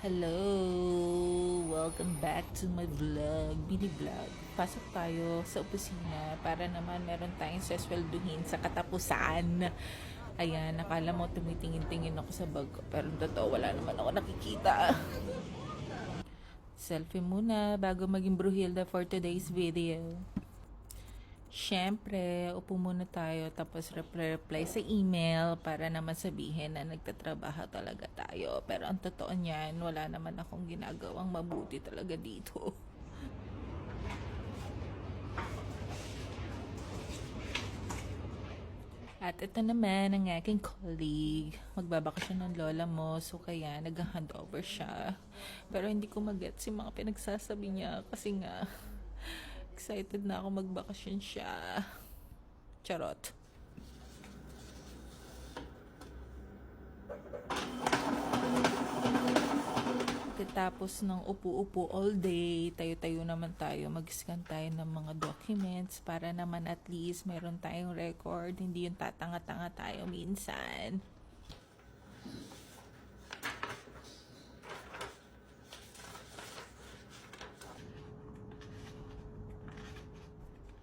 Hello! Welcome back to my vlog, mini vlog. Pasok tayo sa opisina para naman meron tayong seswelduhin sa katapusan. Ayan, nakala mo tumitingin-tingin ako sa bag ko, pero totoo wala naman ako nakikita. Selfie muna bago maging bruhilda for today's video. Siyempre, upo muna tayo tapos reply sa email para naman sabihin na nagtatrabaho talaga tayo. Pero ang totoo niyan, wala naman akong ginagawang mabuti talaga dito. At ito naman ang aking colleague. Magbabakasyon ng lola mo, so kaya nag-handover siya. Pero hindi ko mag-get si mga pinagsasabi niya kasi nga excited na ako magbakasyon siya. Charot. Pagkatapos ng upo-upo all day, tayo-tayo naman tayo, mag-scan tayo ng mga documents para naman at least meron tayong record, hindi yung tatanga-tanga tayo minsan.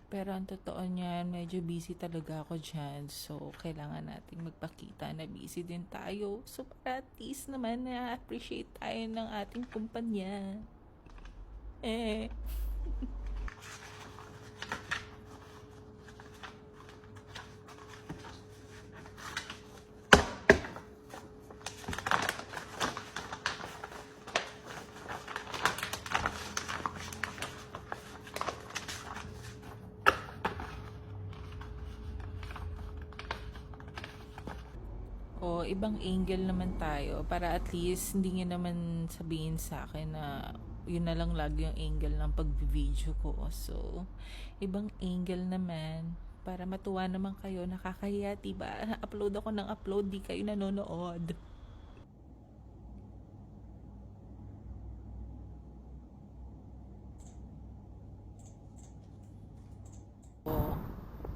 Pero ang totoo niyan, medyo busy talaga ako dyan. So, kailangan nating magpakita na busy din tayo. So, para at least naman na-appreciate tayo ng ating kumpanya. Eh. O ibang angle naman tayo para at least hindi niya naman sabihin sa akin na yun na lang lagi yung angle ng pag-video ko. So, ibang angle naman para matuwa naman kayo. Nakakahiya, diba? Upload ako ng upload, di kayo nanonood.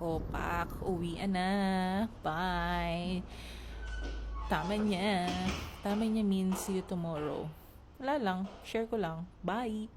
O, pak, uwi na. Bye. Tama niya. Tama niya means see you tomorrow. Wala lang. Share ko lang. Bye.